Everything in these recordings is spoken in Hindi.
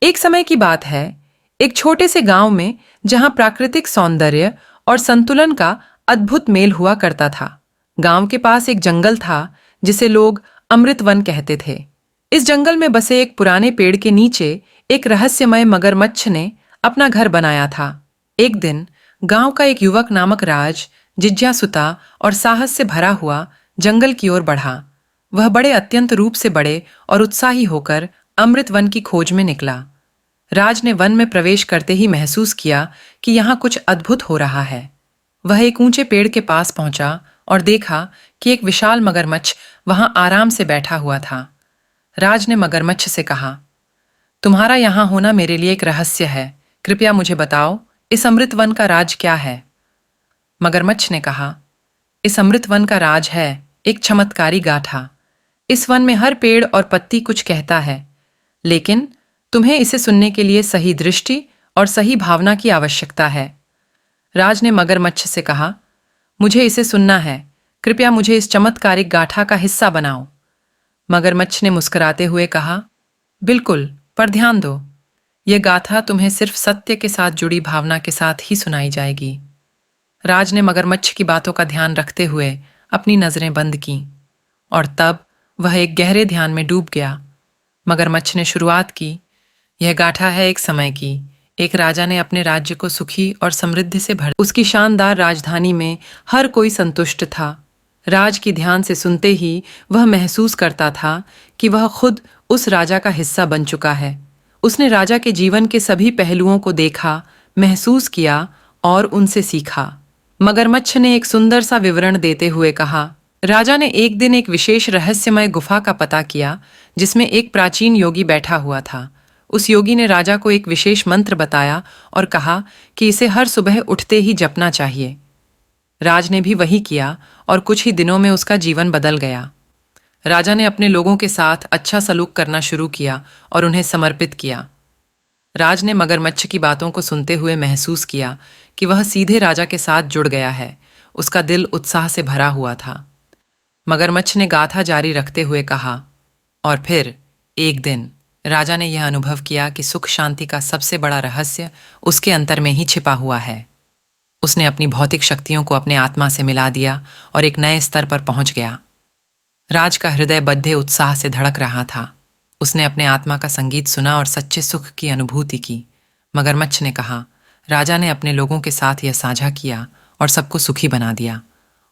एक समय की बात है, एक छोटे से गांव में जहां प्राकृतिक सौंदर्य और संतुलन का अद्भुत मेल हुआ करता था। गांव के पास एक जंगल था जिसे लोग अमृत वन कहते थे। इस जंगल में बसे एक पुराने पेड़ के नीचे एक रहस्यमय मगरमच्छ ने अपना घर बनाया था। एक दिन गांव का एक युवक नामक राज जिज्ञासुता और साहस से भरा हुआ जंगल की ओर बढ़ा। वह बड़े अत्यंत रूप से बड़े और उत्साही होकर अमृत वन की खोज में निकला। राज ने वन में प्रवेश करते ही महसूस किया कि यहाँ कुछ अद्भुत हो रहा है। वह एक ऊंचे पेड़ के पास पहुंचा और देखा कि एक विशाल मगरमच्छ वहां आराम से बैठा हुआ था। राज ने मगरमच्छ से कहा, तुम्हारा यहाँ होना मेरे लिए एक रहस्य है। कृपया मुझे बताओ, इस अमृत वन का राज क्या है? मगरमच्छ ने कहा, इस अमृत वन का राज है एक चमत्कारी गाथा। इस वन में हर पेड़ और पत्ती कुछ कहता है, लेकिन तुम्हें इसे सुनने के लिए सही दृष्टि और सही भावना की आवश्यकता है। राज ने मगरमच्छ से कहा, मुझे इसे सुनना है। कृपया मुझे इस चमत्कारिक गाथा का हिस्सा बनाओ। मगरमच्छ ने मुस्कुराते हुए कहा, बिल्कुल, पर ध्यान दो, यह गाथा तुम्हें सिर्फ सत्य के साथ जुड़ी भावना के साथ ही सुनाई जाएगी। राज ने मगरमच्छ की बातों का ध्यान रखते हुए अपनी नजरें बंद कीं और तब वह एक गहरे ध्यान में डूब गया। मगरमच्छ ने शुरुआत की, यह गाथा है एक समय की। एक राजा ने अपने राज्य को सुखी और समृद्धि से भर उसकी शानदार राजधानी में हर कोई संतुष्ट था। राज की ध्यान से सुनते ही वह महसूस करता था कि वह खुद उस राजा का हिस्सा बन चुका है। उसने राजा के जीवन के सभी पहलुओं को देखा, महसूस किया और उनसे सीखा। मगरमच्छ ने एक सुंदर सा विवरण देते हुए कहा, राजा ने एक दिन एक विशेष रहस्यमय गुफा का पता किया जिसमें एक प्राचीन योगी बैठा हुआ था। उस योगी ने राजा को एक विशेष मंत्र बताया और कहा कि इसे हर सुबह उठते ही जपना चाहिए। राज ने भी वही किया और कुछ ही दिनों में उसका जीवन बदल गया। राजा ने अपने लोगों के साथ अच्छा सलूक करना शुरू किया और उन्हें समर्पित किया। राज ने मगरमच्छ की बातों को सुनते हुए महसूस किया कि वह सीधे राजा के साथ जुड़ गया है। उसका दिल उत्साह से भरा हुआ था। मगरमच्छ ने गाथा जारी रखते हुए कहा, और फिर एक दिन राजा ने यह अनुभव किया कि सुख शांति का सबसे बड़ा रहस्य उसके अंतर में ही छिपा हुआ है। उसने अपनी भौतिक शक्तियों को अपने आत्मा से मिला दिया और एक नए स्तर पर पहुंच गया। राज का हृदय बद्धे उत्साह से धड़क रहा था। उसने अपने आत्मा का संगीत सुना और सच्चे सुख की अनुभूति की। मगरमच्छ ने कहा, राजा ने अपने लोगों के साथ यह साझा किया और सबको सुखी बना दिया।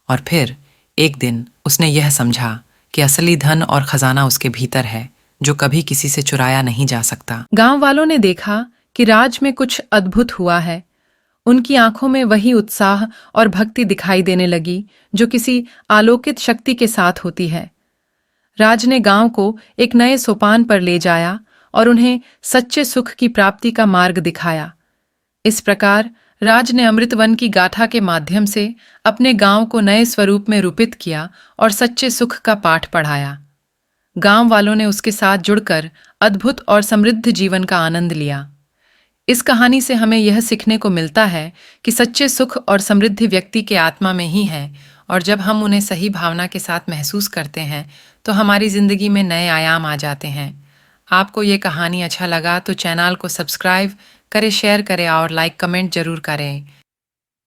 और फिर एक दिन उसने यह समझा कि असली धन और खजाना उसके भीतर है, जो कभी किसी से चुराया नहीं जा सकता। गांव वालों ने देखा कि राज में कुछ अद्भुत हुआ है। उनकी आंखों में वही उत्साह और भक्ति दिखाई देने लगी जो किसी आलोकित शक्ति के साथ होती है। राज ने गांव को एक नए सोपान पर ले जाया और उन्हें सच्चे सुख की प्राप्ति का मार्ग दिखाया। इस प्रकार राज ने अमृत वन की गाथा के माध्यम से अपने गांव को नए स्वरूप में रूपित किया और सच्चे सुख का पाठ पढ़ाया। गांव वालों ने उसके साथ जुड़कर अद्भुत और समृद्ध जीवन का आनंद लिया। इस कहानी से हमें यह सीखने को मिलता है कि सच्चे सुख और समृद्धि व्यक्ति के आत्मा में ही है, और जब हम उन्हें सही भावना के साथ महसूस करते हैं तो हमारी जिंदगी में नए आयाम आ जाते हैं। आपको ये कहानी अच्छा लगा तो चैनल को सब्सक्राइब करें, शेयर करें और लाइक कमेंट जरूर करें।